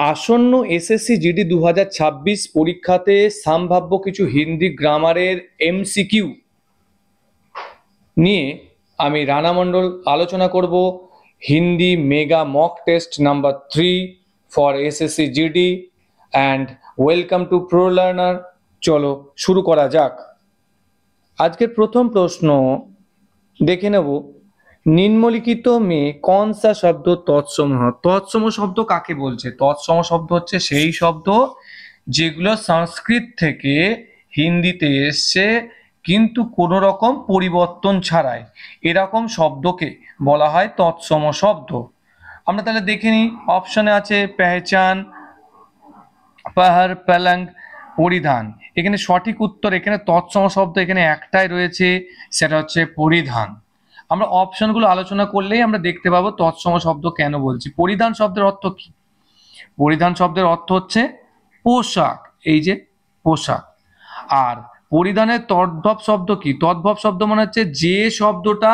আসন্ন SSC GD 2026 পরীক্ষাতে সম্ভাব্য কিছু হিন্দি গ্রামারের এমসিকিউ নিয়ে আমি রানা মণ্ডল আলোচনা করব। Hindi mega mock test number 3 for SSC GD and welcome to pro learner. চলো শুরু করা যাক। আজকের প্রথম প্রশ্ন দেখে নেব, নিম্নলিখিত में कौन सा शब्द तत्सम है? तत्सम শব্দ কাকে বলছে? তৎসম শব্দ হচ্ছে সেই শব্দ যেগুলো সংস্কৃত থেকে হিন্দিতে এসছে কিন্তু কোনো রকম পরিবর্তন ছাড়াই, এরকম শব্দকে বলা হয় তৎসম শব্দ। আমরা তাহলে দেখে নিই, অপশনে আছে পেহচান, পাহাড়, পলঙ্গ, পরিধান। এখানে সঠিক উত্তর, এখানে তৎসম শব্দ এখানে একটাই রয়েছে, সেটা হচ্ছে পরিধান। আমরা অপশনগুলো আলোচনা করলেই আমরা দেখতে পাবো তৎসম শব্দ কেন বলছি। পরিধান শব্দের অর্থ কি? পরিধান শব্দের অর্থ হচ্ছে পোশাক, এই যে পোশাক। আর পরিধানের তদ্ভব শব্দ কি? তদ্ভব শব্দ মানে হচ্ছে যে শব্দটা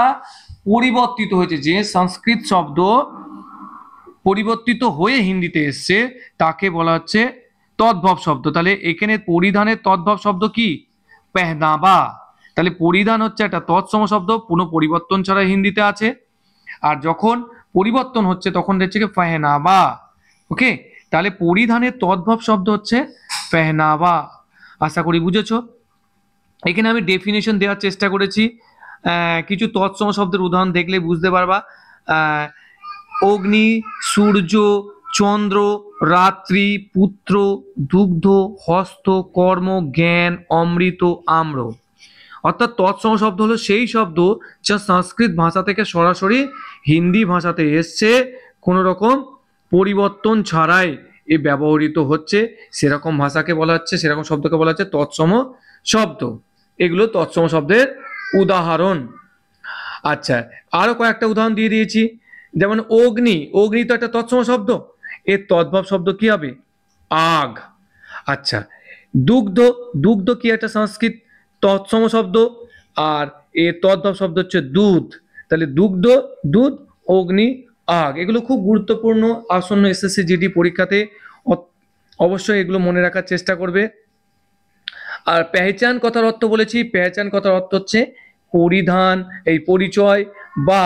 পরিবর্তিত হয়েছে, যে সংস্কৃত শব্দ পরিবর্তিত হয়ে হিন্দিতে এসছে তাকে বলা হচ্ছে তদ্ভব শব্দ। তাহলে এখানে পরিধানের তদ্ভব শব্দ কি? পেহনাবা। তাহলে পরিধান হচ্ছে একটা তৎসম শব্দ, পুনঃ পরিবর্তন ছাড়া হিন্দিতে আছে, আর যখন পরিবর্তন হচ্ছে তখন হচ্ছে কি পেহনাবা। ওকে, তাহলে পরিধানের তদ্ভব শব্দ হচ্ছে পেহনাবা। আশা করি বুঝেছো। এখানে আমি ডেফিনেশন দেওয়ার চেষ্টা করেছি, কিছু তৎসম শব্দের উদাহরণ দেখলে বুঝতে পারবা। অগ্নি, সূর্য, চন্দ্র, রাত্রি, পুত্র, দুগ্ধ, হস্ত, কর্ম, জ্ঞান, অমৃত, আম্র। অর্থাৎ তৎসম শব্দ হলো সেই শব্দ যা সংস্কৃত ভাষা থেকে সরাসরি হিন্দি ভাষাতে এসছে, কোনো রকম পরিবর্তন ছাড়াই এ ব্যবহৃত হচ্ছে, সেরকম ভাষাকে বলা হচ্ছে, সেরকম শব্দকে বলা হচ্ছে তৎসম শব্দ। এগুলো তৎসম শব্দের উদাহরণ। আচ্ছা, আরো কয়েকটা উদাহরণ দিয়ে দিয়েছি, যেমন অগ্নি, অগ্নি তো একটা তৎসম শব্দ, এর তদ্ভব শব্দ কি হবে? আগ। আচ্ছা, দুগ্ধ, দুগ্ধ কি একটা সংস্কৃত তৎসম শব্দ, আর এর তদ্ভব শব্দ হচ্ছে দুধ। তাহলে দুগ্ধ, দুধ, অগ্নি, আগ, এগুলো খুব গুরুত্বপূর্ণ আসন্ন এসএসসি জিডি পরীক্ষাতে, অবশ্যই এগুলো মনে রাখার চেষ্টা করবে। আর পেহচান কথার অর্থ বলেছি, পেহচান কথার অর্থ হচ্ছে পরিধান, এই পরিচয় বা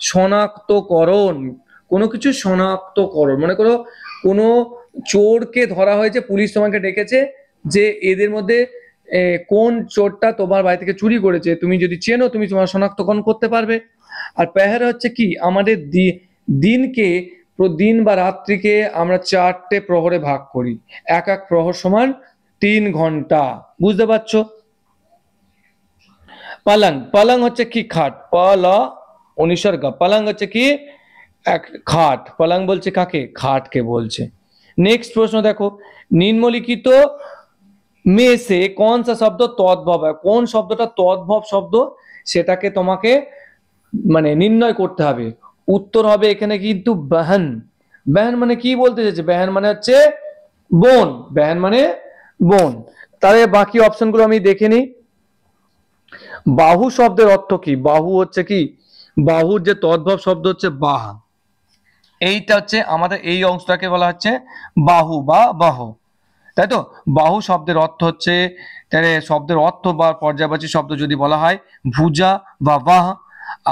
শনাক্তকরণ, কোনো কিছু শনাক্তকরণ। মনে করো কোনো চোরকে ধরা হয়েছে, পুলিশ তোমাকে ডেকেছে যে এদের মধ্যে কোন চোরটা তোমার বাড়ি থেকে চুরি করেছে, তুমি যদি চেনো তুমি তোমার শনাক্তকরণ করতে পারবে। আর পেহারা হচ্ছে কি, আমাদের দিনকে, দিন বা রাত্রিকে আমরা 4টে প্রহরে ভাগ করি, এক এক প্রহর সমান 3 ঘন্টা, বুঝতে পারছো। পালং, পালং হচ্ছে কি খাট, পল অনুসর্গ, পালং হচ্ছে কি এক খাট, পালং বলছে কাকে? খাটকে বলছে। নেক্সট প্রশ্ন দেখো, নিম্নলিখিত में से कौन सा शब्द तद्भव है? কোন শব্দটা তদ্ভব শব্দ সেটাকে তোমাকে মানে নির্ণয় করতে হবে। উত্তর হবে এখানে কিন্তু বহন। বহন মানে কি বলতে চাইছে? বহন মানে হচ্ছে বোন, বহন মানে বোন। তাহলে বাকি অপশনগুলো আমি দেখে নিই। বাহু শব্দের অর্থ কি? বাহু হচ্ছে কি, বাহুর যে তদ্ভব শব্দ হচ্ছে বাহা, এইটা হচ্ছে আমাদের এই অংশটাকে বলা হচ্ছে বাহু বা বাহ, তাই তো। বাহু শব্দের অর্থ হচ্ছে, তাহলে শব্দের অর্থ বা পর্যায়বাচী শব্দ যদি বলা হয় ভুজা বা বাহ,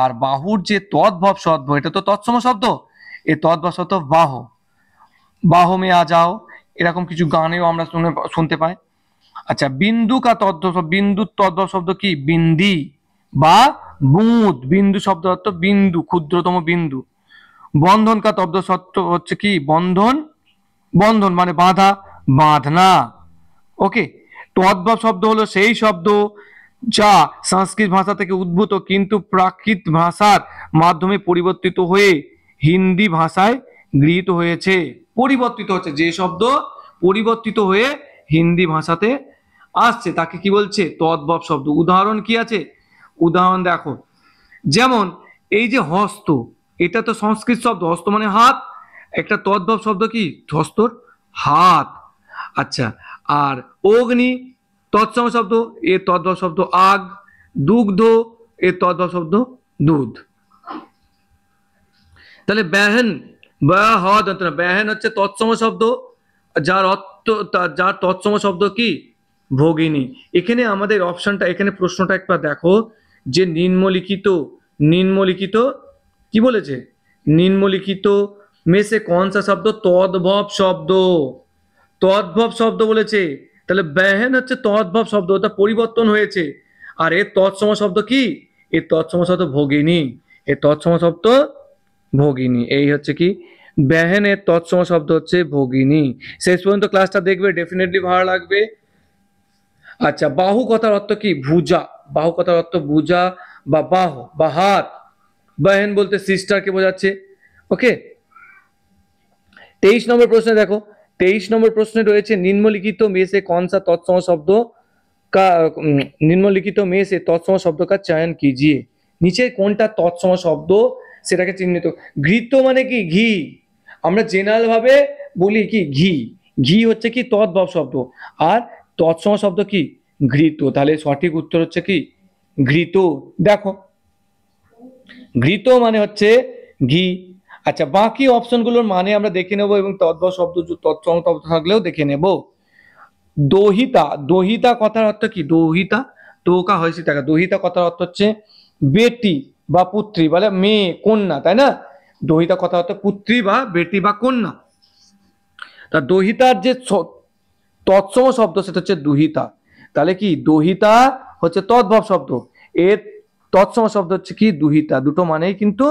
আর বাহুর যে তদ্ভব শব্দ এটা তো তৎসম শব্দ, এই তদ্ভব শব্দ বাহ, বাহ মে আ যাও, এরকম কিছু গানেও আমরা শুনতে পাই। আচ্ছা, বিন্দু কা তদ্ভব, বিন্দুর তদ্ভব শব্দ কি? বিন্দি বা বুঁদ। বিন্দু শব্দ অর্থ বিন্দু, ক্ষুদ্রতম বিন্দু। বন্ধন কা তদ্ভব শব্দ হচ্ছে কি? বন্ধন, বন্ধন মানে বাঁধা, বাঁধনা। ওকে, তদ্ভব শব্দ হলো সেই শব্দ যা সংস্কৃত ভাষা থেকে উদ্ভূত কিন্তু প্রাকৃত ভাষার মাধ্যমে পরিবর্তিত হয়ে হিন্দি ভাষায় গৃহীত হয়েছে। পরিবর্তিত হচ্ছে, যে শব্দ পরিবর্তিত হয়ে হিন্দি ভাষাতে আসছে তাকে কি বলছে? তদ্ভব শব্দ। উদাহরণ কি আছে? উদাহরণ দেখো, যেমন এই যে হস্ত, এটা তো সংস্কৃত শব্দ, হস্ত মানে হাত, একটা তদ্ভব শব্দ কি? হস্তর হাত। আচ্ছা, আর অগ্নি তৎসম শব্দ, এর তদ্ভব শব্দ আগ। দুগ্ধ, এর তদ্ভব শব্দ দুধ। তাহলে ব্যাহন, ব্যাহন হচ্ছে তৎসম শব্দ, যার তৎসম শব্দ কি ভগিনী। এখানে আমাদের অপশনটা, এখানে প্রশ্নটা একবার দেখো যে নিম্নলিখিত কি বলেছে, নিম্নলিখিত में से कौन सा शब्द তদ্ভব শব্দ বলেছে। তাহলে বেহেন হচ্ছে তদ্ভব শব্দ, ওটা পরিবর্তন হয়েছে। আর এর তৎসম শব্দ কি, এর তৎসম শব্দ ভগিনী, এর তৎসম শব্দ ভগিনী। এই হচ্ছে কি বেহেনের তৎসম শব্দ হচ্ছে ভগিনী। শেষ পর্যন্ত ক্লাসটা দেখবে, ডেফিনেটলি ভালো লাগবে। আচ্ছা, বাহু কথার অর্থ কি, ভুজা। বাহু কথার অর্থ ভুজা বা বাহু বা হাত। বহন বলতে সিস্টারকে বোঝাচ্ছে। ওকে, 23 নম্বর প্রশ্নে দেখো, 23 নম্বর প্রশ্নে রয়েছে निम्नलिखित में से कौन सा तत्सम शब्द का निम्नलिखित में से तत्सम शब्द का चयन कीजिए। নিচে কোনটা তৎসম শব্দ সেটাকে চিহ্নিত। ঘৃত মানে কি ঘি, আমরা জেনারেল ভাবে বলি কি ঘি, ঘি হচ্ছে কি তদ্ভব শব্দ, আর তৎসম শব্দ কি ঘৃত। তাহলে সঠিক উত্তর হচ্ছে কি ঘৃত। দেখো ঘৃত মানে হচ্ছে ঘি। আচ্ছা, বাকি অপশনগুলোর মানে আমরা দেখে নেব এবং তদ্ভব শব্দ তৎসম শব্দ থাকলেও দেখে নেব। দহিতা, দহিতা কথার অর্থ কি, দহিতা তোকা হয়েছে টাকা, দহিতা কথার অর্থ হচ্ছে বেটি বা পুত্রী, বলে মেয়ে কন্যা, তাই না? দহিতা কথা অর্থ পুত্রী বা বেটি বা কন্যা। তা দহিতার যে তৎসম শব্দ সেটা হচ্ছে দুহিতা। তাহলে কি দহিতা হচ্ছে তদ্ভব শব্দ, এর তৎসম শব্দ হচ্ছে কি দুহিতা। দুটো মানেই কিন্তু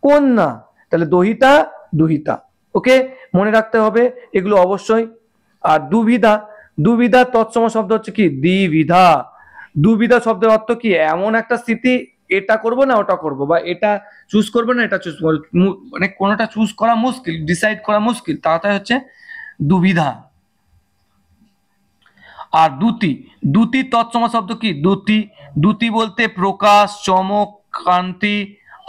কন্যা, তাহলে দহিতা দুহিতা। ওকে, মনে রাখতে হবে এগুলো অবশ্যই। আর দুবিধা, দুবিধার তৎসম শব্দ হচ্ছে কি দ্বিবিধা। দুবিধা শব্দের অর্থ কি এমন একটা স্থিতি, এটা করব না ওটা করব, বা এটা চুজ করব না এটা চুজ করব, মানে কোনোটা চুজ করা মুশকিল, ডিসাইড করা মুশকিল, তাই হচ্ছে দুবিধা। আর দ্যুতি, দ্যুতির তৎসম শব্দ কি দ্যুতি। দ্যুতি বলতে প্রকাশ, চমক, কান্তি,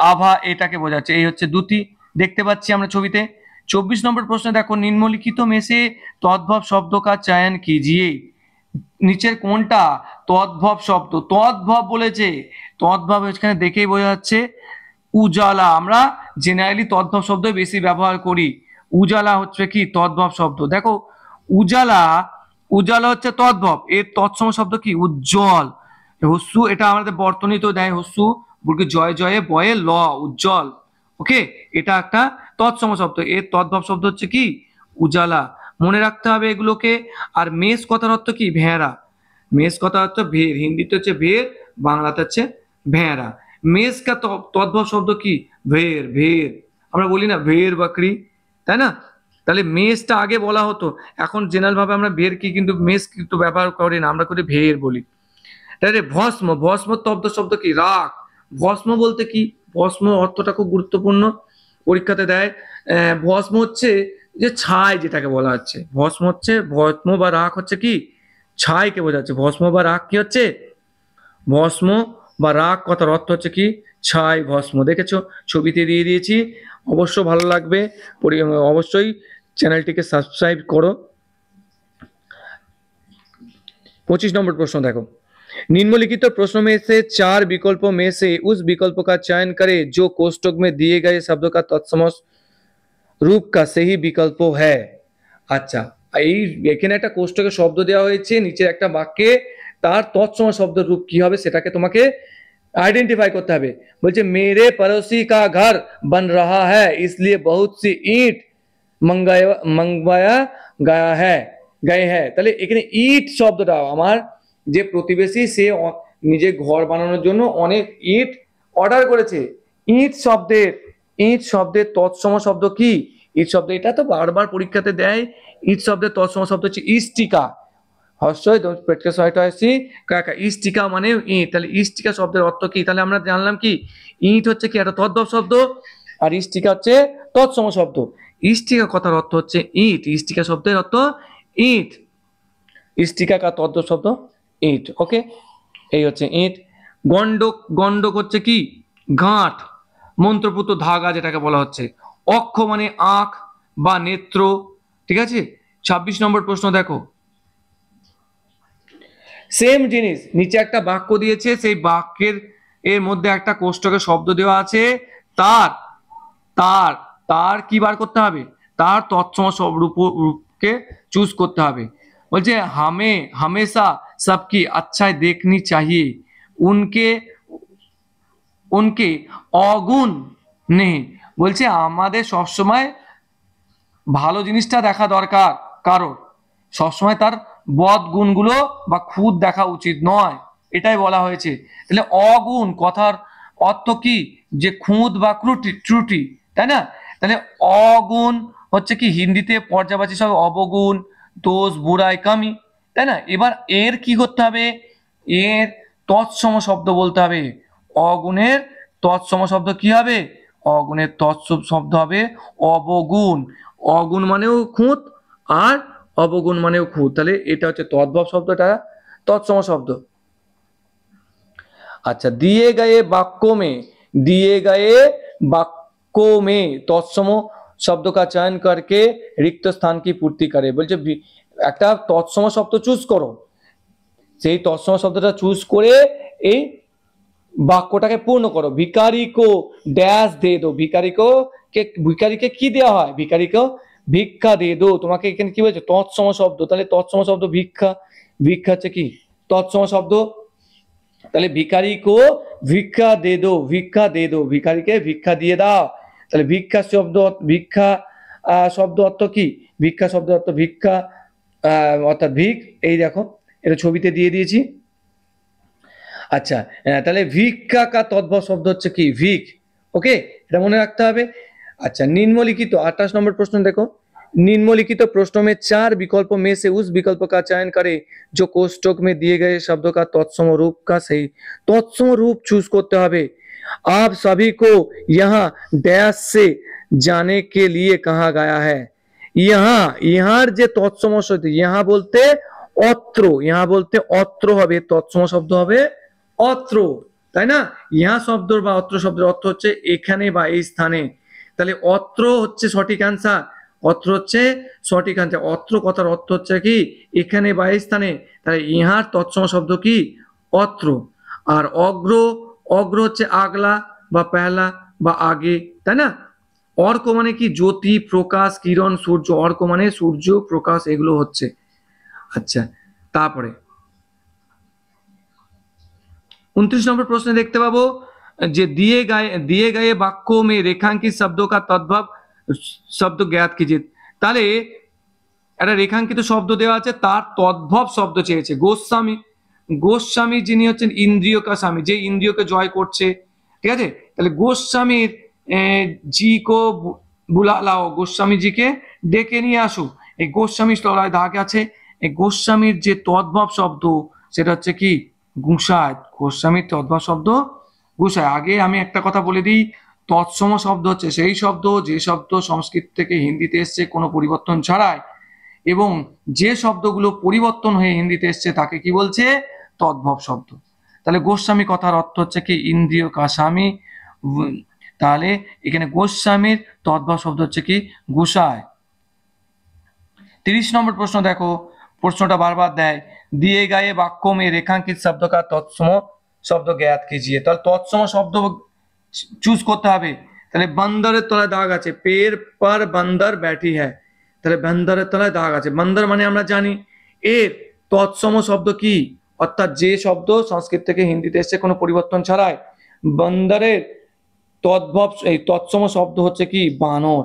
আভা, এটাকে বোঝাচ্ছে। এই হচ্ছে দ্যুতি, দেখতে পাচ্ছি আমরা ছবিতে। 24 নম্বর প্রশ্ন দেখো, নিম্নলিখিত में से তদ্ভব শব্দ का चयन कीजिए। নিচের কোনটা তদ্ভব শব্দ, তদ্ভব বলেছে, তদ্ভব এখানে দেখেই বোঝা যাচ্ছে উজালা। আমরা জেনারেলি তদ্ভব শব্দ বেশি ব্যবহার করি। উজালা হচ্ছে কি তদ্ভব শব্দ। দেখো উজালা, উজালা হচ্ছে তদ্ভব, এর তৎসম শব্দ কি উজ্জ্বল। হস্যু, এটা আমাদের বর্তনীতে দেয়, হস্যু বর্গে জয় জয়ে বয়ে ল, উজ্জ্বল। ওকে, এটা একটা তৎসম শব্দ, এর তদ্ভব শব্দ হচ্ছে কি উজালা। মনে রাখতে হবে এগুলোকে। আর মেষ কথার অর্থ কি ভেড়া। মেষ কথার অর্থ ভেড়, হিন্দিতে হচ্ছে ভেড়, বাংলাতে হচ্ছে ভেড়া। মেষ কা তদ্ভব শব্দ কি ভেড়, ভেড়। আমরা বলি না ভেড় বাকরি, তাই না? তাহলে মেষটা আগে বলা হতো, এখন জেনারেল ভাবে আমরা ভেড় কি কিন্তু মেষ কিন্তু ব্যবহার করি না, আমরা করি ভেড় বলি। তাহলে ভস্ম, ভস্ম তদ্ভব শব্দ কি রাখ। ভস্ম বলতে কি, ভস্ম অর্থটা খুব গুরুত্বপূর্ণ, পরীক্ষাতে দেয়। ভস্ম হচ্ছে যে ছাই, যেটাকে বলা হচ্ছে ভস্ম হচ্ছে, ভস্ম বা রাখ হচ্ছে কি ছাইকে বোঝাচ্ছে। ভস্ম বা রাখ কি হচ্ছে, ভস্ম বা রাখ কথার অর্থ হচ্ছে কি ছাই, ভস্ম। দেখেছো ছবিতে দিয়ে দিয়েছি, অবশ্য ভালো লাগবে, অবশ্যই চ্যানেলটিকে সাবস্ক্রাইব করো। 25 নম্বর প্রশ্ন দেখো, निम्नलिखित प्रश्नों में से 4 विकल्पों में से उस विकल्प का चयन करें जो कोष्ठक में दिए गए शब्द का तत्सम रूप का सही विकल्प है। আচ্ছা, এই এখানে একটা কোষ্টকে শব্দ দেওয়া হয়েছে, নিচের একটা বাক্যে তার তৎসম শব্দের রূপ কি হবে সেটাকে তোমাকে आइडेंटिफाई করতে হবে। বলছে मेरे पड़ोसी का घर बन रहा है इसलिए बहुत सी ईंट मंगवाया गया है गए है। তাহলে এখানে ইট শব্দটা আমার যে প্রতিবেশী সে নিজে ঘর বানানোর জন্য অনেক ইট অর্ডার করেছে। ইট শব্দের তৎসম শব্দ কি, ইট শব্দ, এটা তো বারবার পরীক্ষাতে দেয়। ইট শব্দের তৎসম শব্দ হচ্ছে ইষ্টিকা। হর্ষই পেটকে ছয়টা আসছি কাকা, ইষ্টিকা মানে ইট। তাহলে ইষ্টিকা শব্দের অর্থ কি, তাহলে আমরা জানলাম কি ইট হচ্ছে কি একটা তদ্ভব শব্দ, আর ইষ্টিকা হচ্ছে তৎসম শব্দ। ইষ্টিকা কথার অর্থ হচ্ছে ইট, ইষ্টিকা শব্দের অর্থ ইট, ইষ্টিকা কা তদ্ভব শব্দ ইট। ওকে, এই হচ্ছে ইট। গন্ডক, গন্ডক হচ্ছে কি গাঁট, মন্ত্রপুত ধাগা যেটাকে বলা হচ্ছে। অক্ষ মানে আঁখ বা নেত্র, ঠিক আছে। 26 নম্বর প্রশ্ন দেখো, সেম জিনিস, নিচে একটা বাক্য দিয়েছে, সেই বাক্যের এর মধ্যে একটা কোষ্টকের শব্দ দেওয়া আছে, তার তার তার কি বার করতে হবে, তার তৎসম রূপ কে চুজ করতে হবে। বলছে हमें हमेशा सबकी अच्छाई देखनी चाहिए, उनके उनके অগুণ নেই। বলছে আমাদের সবসময় ভালো জিনিসটা দেখা দরকার, কারণ সবসময় তার বদ গুণগুলো বা খুঁত দেখা উচিত নয়, এটাই বলা হয়েছে। তাহলে অগুণ কথার অর্থ কি, যে খুঁত বা ত্রুটি, তাই না? তাহলে অগুণ হচ্ছে কি হিন্দিতে পর্যায়বাচী সব অবগুণ, দোষ, বুড়াই, কামি, তাই না? এবার এর কি করতে হবে, এর তৎসম শব্দ বলতে হবে। অগুণের তৎসম শব্দ কি হবে, অগুণের তৎসম শব্দ হবে অবগুণ। অগুণ মানেও খুঁত আর অবগুণ মানেও খুঁত, তাহলে এটা হচ্ছে তদ্ভব শব্দটা তৎসম শব্দ। अच्छा, दिए गए वाक्यों में, दिए गए वाक्यों में तत्सम शब्द का चयन करके रिक्त स्थान की पूर्ति करे। বলছে একটা তৎসম শব্দ চুজ করো, সেই তৎসম শব্দটা চুজ করে এই বাক্যটাকে পূর্ণ করো। ভিখারি কো ড্যাশ দে দো, ভিখারিকে কি দেওয়া হয়, ভিখারিকে ভিক্ষা দে দো। তোমাকে এখানে কি বলছে, তৎসম শব্দ, তাহলে তৎসম শব্দ ভিক্ষা, ভিক্ষা হচ্ছে কি তৎসম শব্দ। তাহলে ভিখারি কো ভিক্ষা দে দো, ভিক্ষা দে দো, ভিখারিকে ভিক্ষা দিয়ে দাও। তাহলে ভিক্ষা শব্দ, ভিক্ষা শব্দ অর্থ কি, ভিক্ষা শব্দ অর্থ ভিক্ষা অর্থাৎ ভিক। এই দেখো এটা ছবিতে দিয়ে দিয়েছি। আচ্ছা, তাহলে ভিক্ষা কা তদ্ভব শব্দ হচ্ছে কি ভিক। ওকে, এটা মনে রাখতে হবে। अच्छा, निम्नलिखित 28 नंबर प्रश्न देखो, निम्नलिखित प्रश्नों में 4 विकल्पों में से उस विकल्प का चयन करें जो कोष्ठक में दिए गए शब्दों का तत्सम रूप का सही तत्सम रूप चूज करते हैं। आप सभी को यहाँ डैश से जाने के लिए कहा गया है। यहाँ यहाँ যে তৎসম শব্দ, यहाँ बोलते অত্র, यहाँ बोलते অত্র হবে, তৎসম শব্দ হবে অত্র, তাই না? यहाँ শব্দ বা অত্র শব্দের অর্থ হচ্ছে এখানে বা এই স্থানে। তাহলে অত্র হচ্ছে সঠিক অ্যান্সার, অত্র হচ্ছে সঠিক অ্যান্সার। অত্র কথার অর্থ হচ্ছে কি এখানে বা এই স্থানে, তাহলে ইহার তৎসম শব্দ কি অত্র। আর অগ্র, অগ্র হচ্ছে আগলা বা পেহলা বা আগে, তাই না? অর্ক মানে কি জ্যোতি, প্রকাশ, কিরণ, সূর্য। অর্ক মানে সূর্য, প্রকাশ, এগুলো হচ্ছে। আচ্ছা, তারপরে 29 নম্বর প্রশ্নে দেখতে পাবো যে दिए गए वाक्यों में रेखांकित शब्दों का तद्भव शब्द ज्ञात कीजिए। তাহলে একটা রেখাঙ্কিত শব্দ দেওয়া আছে, তার তদ্ভব শব্দ চেয়েছে। গোস্বামী, গোস্বামী যিনি হচ্ছেন ইন্দ্রিয় কা স্বামী, যে ইন্দ্রিয়কে জয় করছে, ঠিক আছে? তাহলে গোস্বামীর জি কো বুলা লাও, গোস্বামীজিকে ডেকে নিয়ে আসো। এই গোস্বামী তলায় দাগ আছে, এই গোস্বামীর যে তদ্ভব শব্দ সেটা হচ্ছে কি গুসায়। গোস্বামীর তদ্ভব শব্দ গুসায়। আগে আমি একটা কথা বলে দিই, তৎসম শব্দ হচ্ছে সেই শব্দ যে শব্দ সংস্কৃত থেকে হিন্দিতে এসছে কোনো পরিবর্তন ছাড়াই, এবং যে শব্দগুলো পরিবর্তন হয়ে হিন্দিতে এসছে তাকে কি বলছে, তদ্ভব শব্দ। তাহলে গোস্বামী কথার অর্থ হচ্ছে কি ইন্দ্রিয় কা স্বামী, তাহলে এখানে গোস্বামীর তদ্ভব শব্দ হচ্ছে কি গুসায়। 30 নম্বর প্রশ্ন দেখো, প্রশ্নটা বারবার দেয়, दिए गए वाक्यों में रेखांकित शब्द का तत्सम शब्द ज्ञात कीजिए। তাহলে তৎসম শব্দ চুজ করতে হবে। তাহলে বান্দরের তলায় দাগ আছে, পের পর বান্দর ব্যাঠি হ্যায়, তাহলে বান্দরের তলায় দাগ আছে। বান্দর মানে আমরা জানি এর তৎসম শব্দ কি, অর্থাৎ যে শব্দ সংস্কৃত থেকে হিন্দিতে এসছে কোনো পরিবর্তন ছাড়াই। বান্দরের তদ্ভব এই তৎসম শব্দ হচ্ছে কি বানর।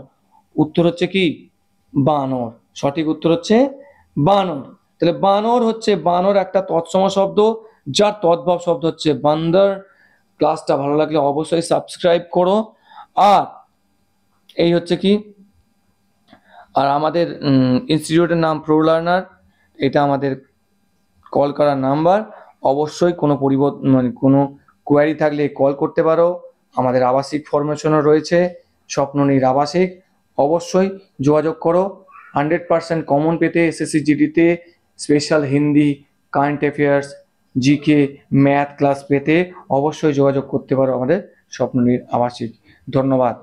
উত্তর হচ্ছে কি বানর, সঠিক উত্তর হচ্ছে বানর। তাহলে বানর হচ্ছে, বানর একটা তৎসম শব্দ যার তদ্ভব শব্দ হচ্ছে বান্দর। ক্লাসটা ভালো লাগলে অবশ্যই সাবস্ক্রাইব করো। আর এই হচ্ছে কি, আর আমাদের ইনস্টিটিউটের নাম প্রো লার্নার, এটা আমাদের কল করার নাম্বার। অবশ্যই কোনো পরিবর্তন মানে কোনো কোয়ারি থাকলে কল করতে পারো। আমাদের আবাসিক ফরমেশনও রয়েছে, স্বপ্ননীর আবাসিক, অবশ্যই যোগাযোগ করো। 100% কমন পেতে এসএসসি জিডিতে special Hindi, current affairs, GK, math class পেতে অবশ্যই যোগাযোগ করতে পারো আমাদের স্বপ্ননীর আবাসিক। ধন্যবাদ।